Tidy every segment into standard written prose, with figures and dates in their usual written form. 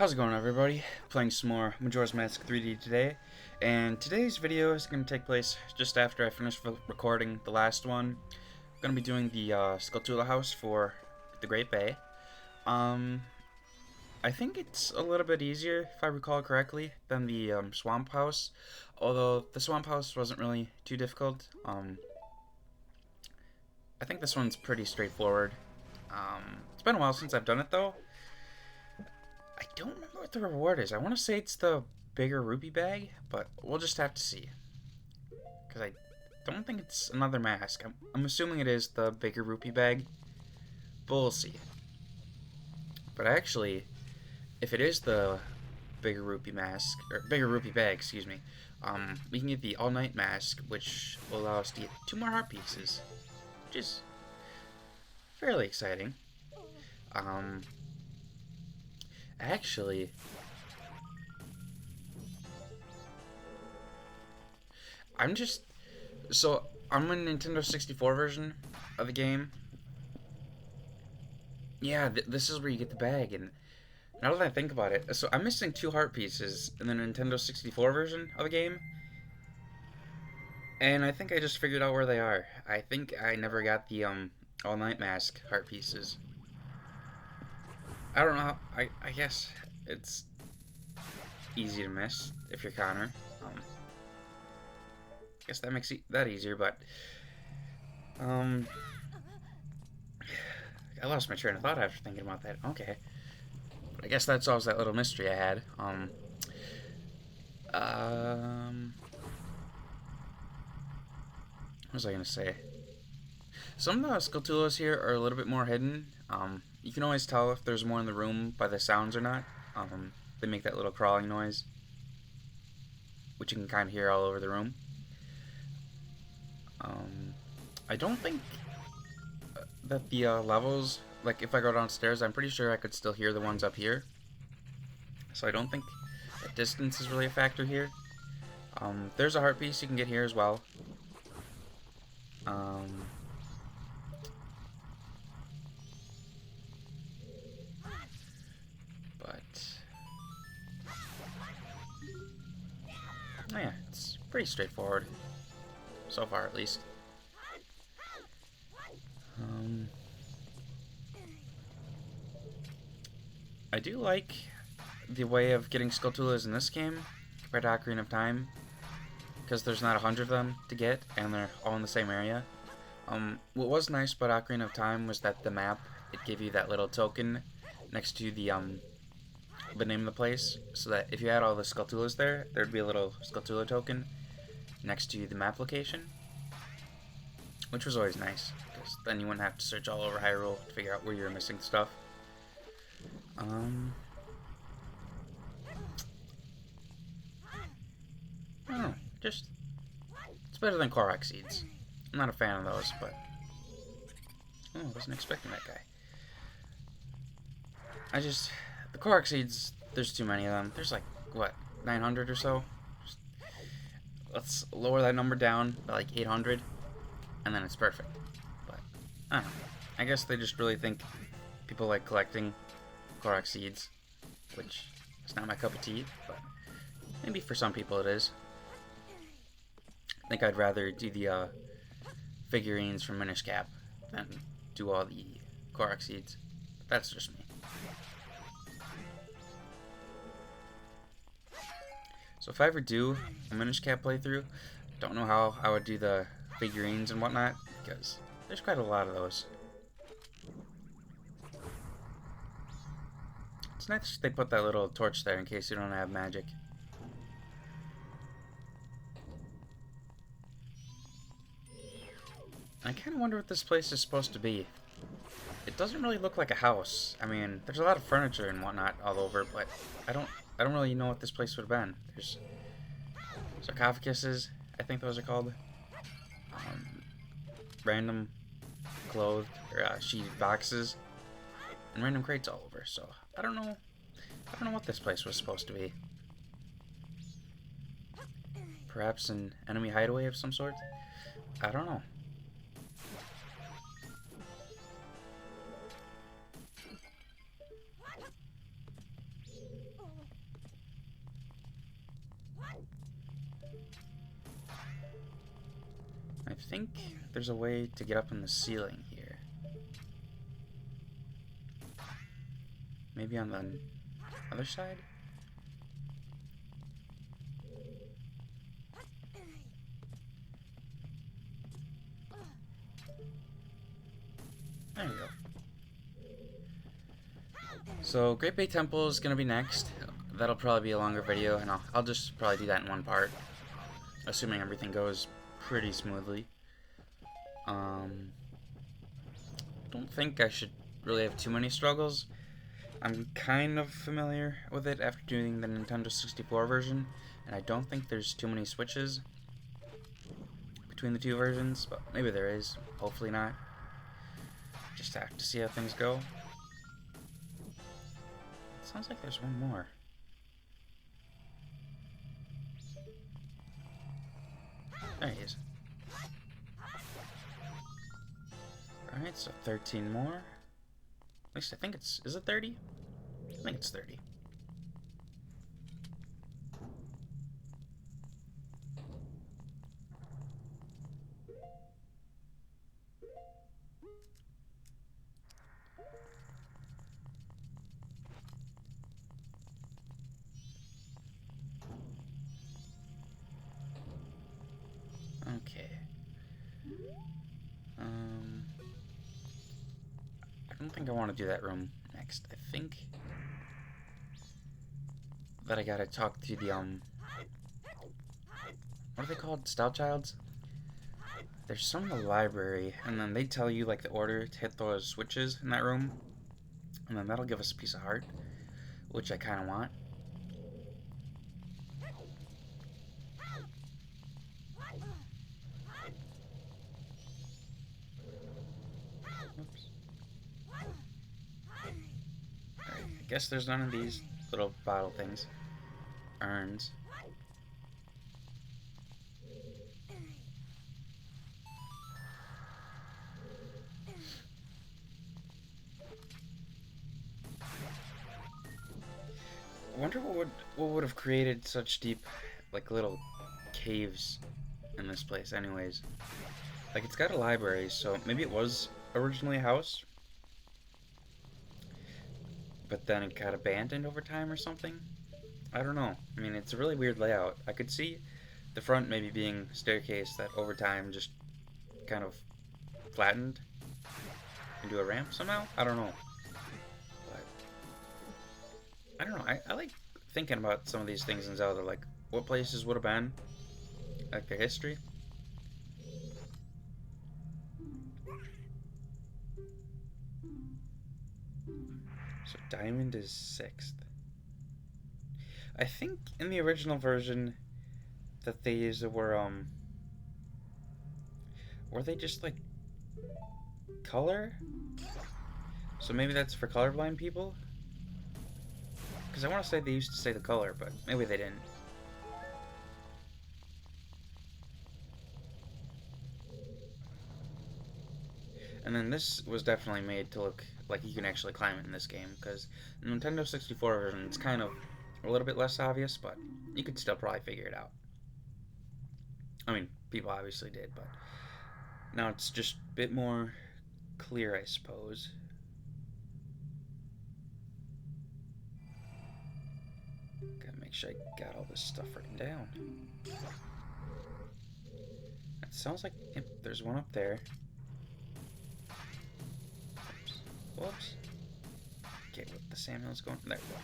How's it going, everybody? Playing some more Majora's Mask 3D today, and today's video is going to take place just after I finish recording the last one. I'm going to be doing the Skulltula house for the Great Bay. I think it's a little bit easier, if I recall correctly, than the Swamp House, although the Swamp House wasn't really too difficult. I think this one's pretty straightforward. It's been a while since I've done it, though. I don't remember what the reward is. I want to say it's the bigger rupee bag, but we'll just have to see. Because I don't think it's another mask. I'm assuming it is the bigger rupee bag, but we'll see. But actually, if it is the bigger rupee mask, or bigger rupee bag, excuse me, we can get the all-night mask, which will allow us to get 2 more heart pieces, which is fairly exciting. Actually, I'm on Nintendo 64 version of the game. Yeah, this is where you get the bag, and now that I think about it, so I'm missing 2 heart pieces in the Nintendo 64 version of the game, and I think I just figured out where they are. I think I never got the all-night mask heart pieces. I don't know how, I guess it's easy to miss if you're Connor. I guess that makes that easier, but I lost my train of thought after thinking about that. Okay. But I guess that solves that little mystery I had. What was I gonna say? Some of the Skulltulas here are a little bit more hidden. You can always tell if there's more in the room by the sounds or not. They make that little crawling noise, which you can kind of hear all over the room. I don't think that the levels, like if I go downstairs, I'm pretty sure I could still hear the ones up here. So I don't think that distance is really a factor here. There's a heart piece you can get here as well. Oh yeah, it's pretty straightforward. So far, at least. I do like the way of getting Skulltulas in this game compared to Ocarina of Time, because there's not 100 of them to get, and they're all in the same area. What was nice about Ocarina of Time was that the map, it gave you that little token next to the name of the place, so that if you had all the Skulltulas there, there'd be a little Skulltula token next to the map location, which was always nice, because then you wouldn't have to search all over Hyrule to figure out where you're missing stuff. I don't know, just, it's better than Korok seeds. I'm not a fan of those, but, oh, I wasn't expecting that guy. The Korok seeds, there's too many of them. There's like, what, 900 or so? Let's lower that number down by like 800, and then it's perfect. But, I don't know. I guess they just really think people like collecting Korok seeds, which is not my cup of tea, but maybe for some people it is. I think I'd rather do the figurines from Minish Cap than do all the Korok seeds. But that's just me. So if I ever do a Minish Cap playthrough, don't know how I would do the figurines and whatnot, because there's quite a lot of those. It's nice they put that little torch there in case you don't have magic. I kind of wonder what this place is supposed to be. It doesn't really look like a house. I mean, there's a lot of furniture and whatnot all over, but I don't really know what this place would have been. There's sarcophaguses, I think those are called. Random clothed or sheeted boxes, and random crates all over. So I don't know what this place was supposed to be. Perhaps an enemy hideaway of some sort? I don't know. I think there's a way to get up in the ceiling here. Maybe on the other side? There you go. So, Great Bay Temple is going to be next. That'll probably be a longer video, and I'll just probably do that in one part, assuming everything goes pretty smoothly. Don't think I should really have too many struggles. I'm kind of familiar with it after doing the Nintendo 64 version, and I don't think there's too many switches between the two versions, but maybe there is. Hopefully not. Just have to see how things go. It sounds like there's one more. There he is. Alright, so 13 more. At least I think it's... Is it 30? I think it's 30. Okay. I don't think I want to do that room next. I think that I gotta talk to the, what are they called? Skulltulas? There's some in the library, and then they tell you, like, the order to hit those switches in that room, and then that'll give us a piece of heart, which I kind of want. Oops. Alright, I guess there's none of these little bottle things. Urns. I wonder what would have created such deep, like, little caves in this place anyways. Like, it's got a library, so maybe it was originally a house, but then it got abandoned over time or something. I don't know. I mean, it's a really weird layout. I could see the front maybe being a staircase that over time just kind of flattened into a ramp somehow. I don't know. I don't know, I like thinking about some of these things in Zelda, like what places would have been, like their history. So Diamond is 6th. I think in the original version that these were they just like color? So maybe that's for colorblind people? Because I want to say they used to say the color, but maybe they didn't. And then this was definitely made to look like you can actually climb it in this game, because the Nintendo 64 version, it's kind of a little bit less obvious, but you could still probably figure it out. I mean, people obviously did, but now it's just a bit more clear, I suppose. Gotta make sure I got all this stuff written down. It sounds like, yep, there's one up there. Oops. Whoops. Okay, what the Samuel's going? There we go.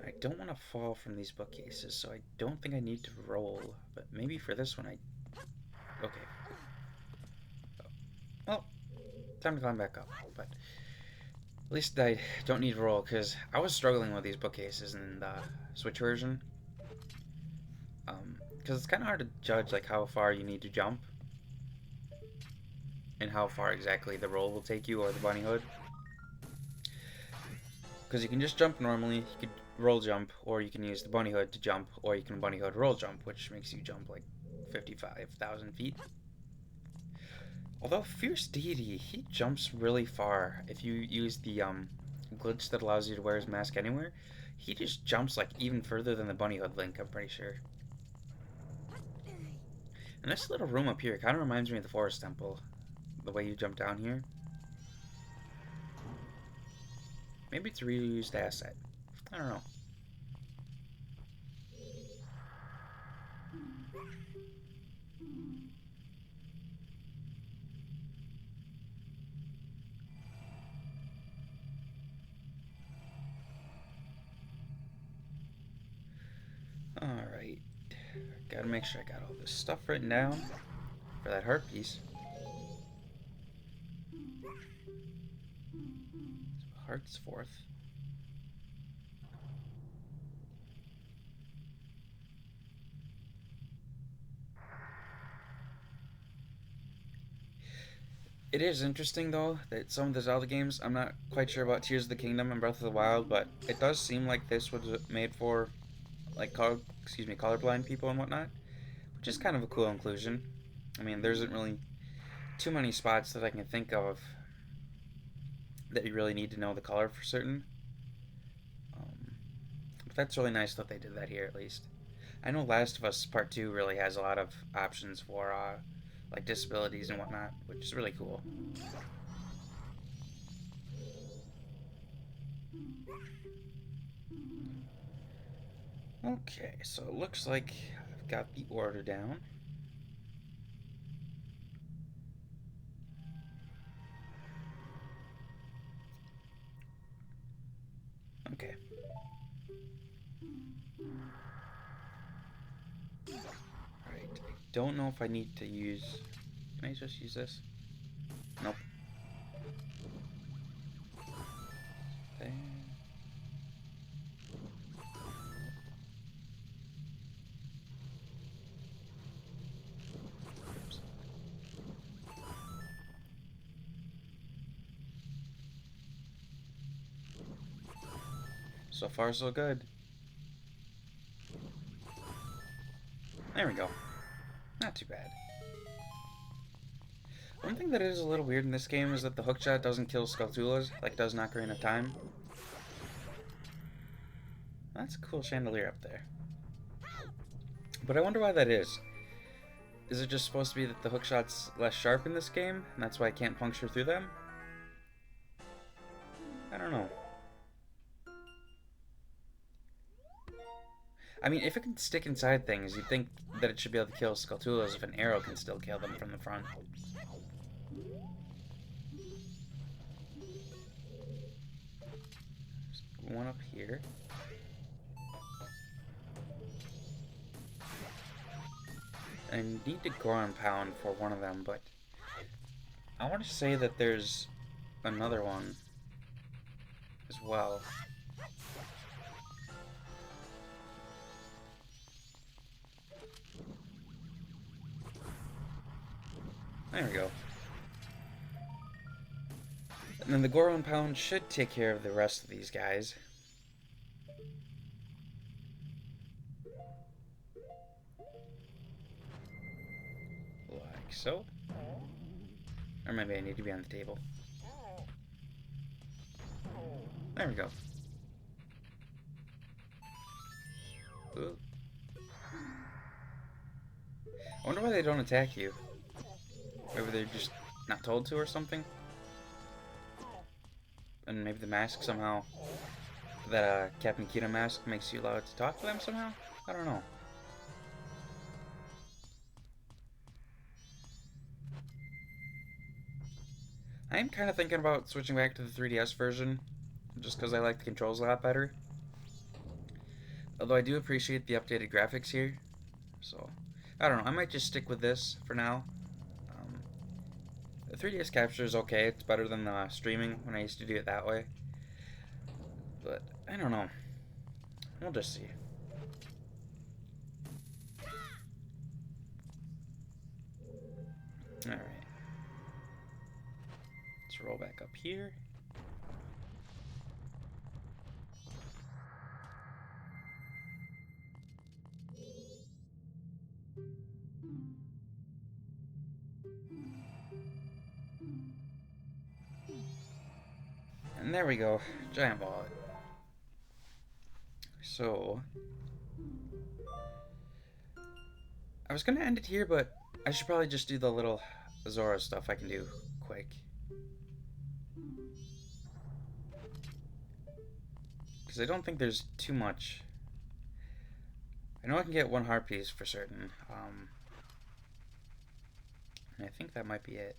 I don't want to fall from these bookcases, so I don't think I need to roll. But maybe for this one, okay. Well, time to climb back up. But at least I don't need to roll, because I was struggling with these bookcases in the Switch version. Because it's kind of hard to judge like how far you need to jump, and how far exactly the roll will take you, or the bunny hood. Because you can just jump normally, you could roll jump, or you can use the bunny hood to jump, or you can bunny hood roll jump, which makes you jump like 55,000 feet. Although Fierce Deity, he jumps really far. If you use the glitch that allows you to wear his mask anywhere, he just jumps like even further than the bunny hood Link, I'm pretty sure. And this little room up here kind of reminds me of the Forest Temple. The way you jump down here. Maybe it's a reused asset. I don't know. Alright. Gotta make sure I got all this stuff written down for that heart piece. So heart's fourth. It is interesting though that some of the Zelda games, I'm not quite sure about Tears of the Kingdom and Breath of the Wild, but it does seem like this was made for like colorblind people and whatnot, which is kind of a cool inclusion. I mean, there isn't really too many spots that I can think of that you really need to know the color for certain. But that's really nice that they did that here at least. I know Last of Us Part 2 really has a lot of options for like disabilities and whatnot, which is really cool. Okay, so it looks like I've got the order down. Okay. Alright, I don't know if I need to use... Can I just use this? Nope. There. Oops. So far, so good. There we go. Not too bad. One thing that is a little weird in this game is that the hookshot doesn't kill Skulltulas, like it does in Ocarina of Time. That's a cool chandelier up there. But I wonder why that is. Is it just supposed to be that the hookshot's less sharp in this game, and that's why I can't puncture through them? I don't know. I mean, if it can stick inside things, you'd think that it should be able to kill Skulltulas if an arrow can still kill them from the front. There's one up here. I need to go on pound for one of them, but I want to say that there's another one as well. There we go. And then the Goron Pound should take care of the rest of these guys. Like so. Or maybe I need to be on the table. There we go. Ooh. I wonder why they don't attack you. Maybe they're just not told to or something. And maybe the mask somehow, that Captain Kira mask makes you allowed to talk to them somehow? I don't know. I am kind of thinking about switching back to the 3DS version, just because I like the controls a lot better. Although I do appreciate the updated graphics here, so I don't know, I might just stick with this for now. The 3DS capture is okay, it's better than the streaming when I used to do it that way. But, I don't know. We'll just see. Alright. Let's roll back up here. And there we go, giant wallet. So, I was gonna end it here, but I should probably just do the little Zora stuff I can do quick. Because I don't think there's too much. I know I can get one heart piece for certain. And I think that might be it.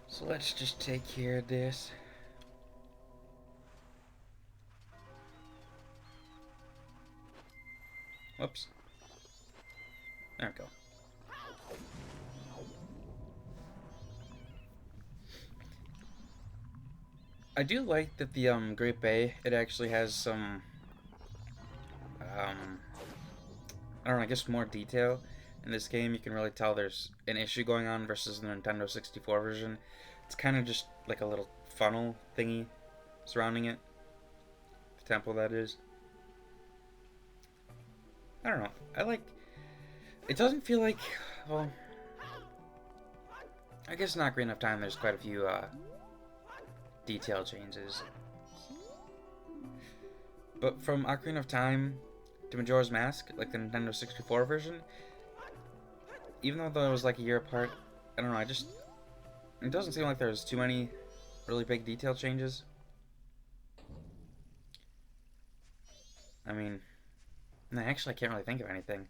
So let's just take care of this. Whoops. There we go. I do like that the Great Bay, it actually has some I don't know, I guess more detail in this game. You can really tell there's an issue going on versus the Nintendo 64 version. It's kind of just like a little funnel thingy surrounding it. The temple, that is. I don't know. I like... It doesn't feel like... Well... I guess not Ocarina of Time, there's quite a few detail changes. But from Ocarina of Time to Majora's Mask, like the Nintendo 64 version, even though it was like a year apart, I don't know, it doesn't seem like there's too many really big detail changes. I mean, no, actually I can't really think of anything.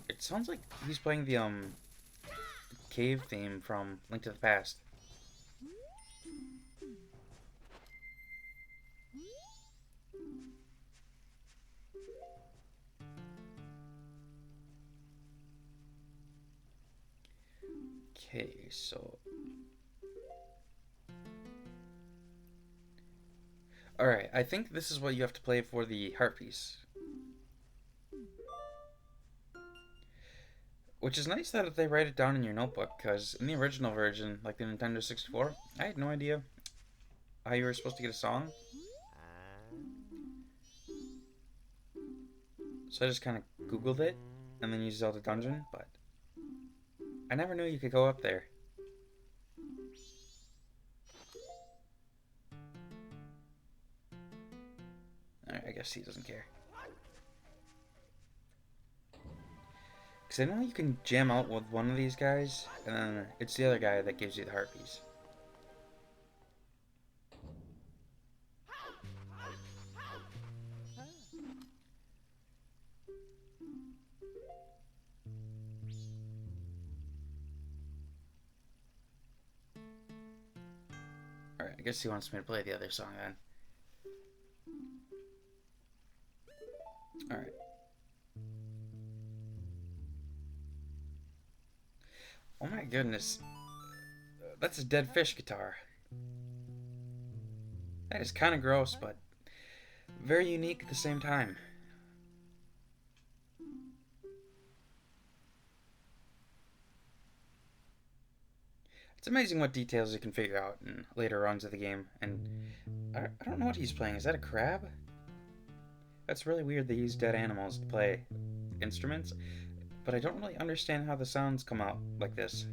It sounds like he's playing the cave theme from Link to the Past. Okay, so... Alright, I think this is what you have to play for the heart piece. Which is nice that they write it down in your notebook, because in the original version, like the Nintendo 64, I had no idea how you were supposed to get a song. So I just kind of Googled it, and then used Zelda Dungeon, but I never knew you could go up there. Alright, I guess he doesn't care. Because I know you can jam out with one of these guys, and then it's the other guy that gives you the heart piece. Alright, I guess he wants me to play the other song then. Alright. Oh my goodness. That's a dead fish guitar. That is kind of gross, but very unique at the same time. It's amazing what details you can figure out in later runs of the game. And I don't know what he's playing. Is that a crab? That's really weird they use dead animals to play instruments, but I don't really understand how the sounds come out like this.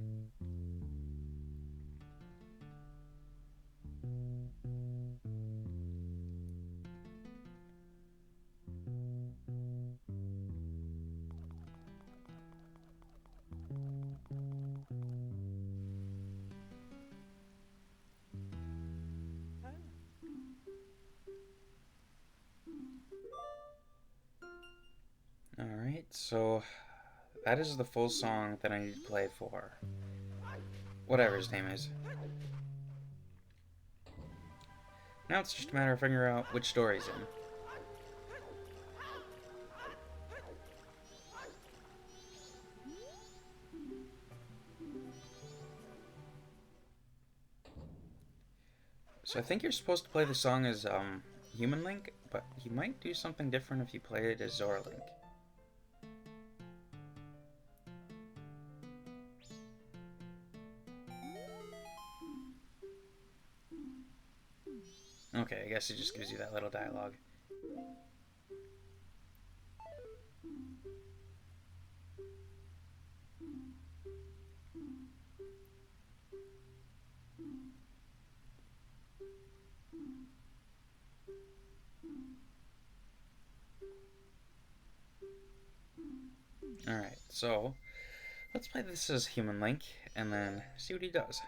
Alright, so that is the full song that I need to play for whatever his name is. Now it's just a matter of figuring out which door he's in. So I think you're supposed to play the song as Human Link, but he might do something different if you play it as Zora Link. Okay, I guess it just gives you that little dialogue. Alright, so let's play this as Human Link and then see what he does.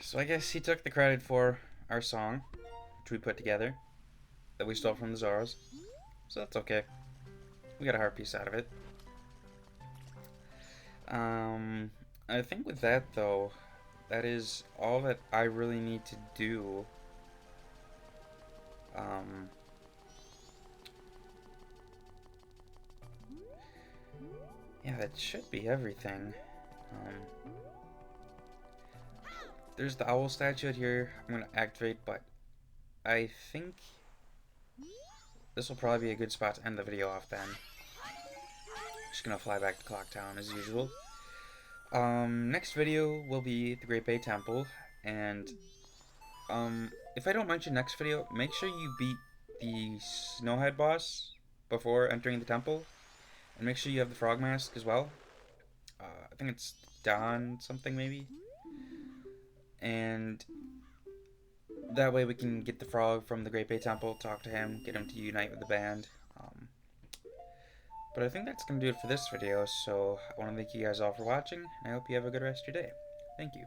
So I guess he took the credit for our song, which we put together, that we stole from the Zoras. So that's okay. We got a heart piece out of it. I think with that though, that is all that I really need to do. Yeah, that should be everything. There's the owl statue here I'm gonna activate, but I think this will probably be a good spot to end the video off then. Just gonna fly back to Clock Town as usual. Next video will be the Great Bay Temple, and if I don't mention next video, make sure you beat the Snowhead boss before entering the temple, and make sure you have the frog mask as well. I think it's Don something maybe, and that way we can get the frog from the Great Bay Temple, talk to him, get him to unite with the band. But I think that's going to do it for this video, so I want to thank you guys all for watching, and I hope you have a good rest of your day. Thank you.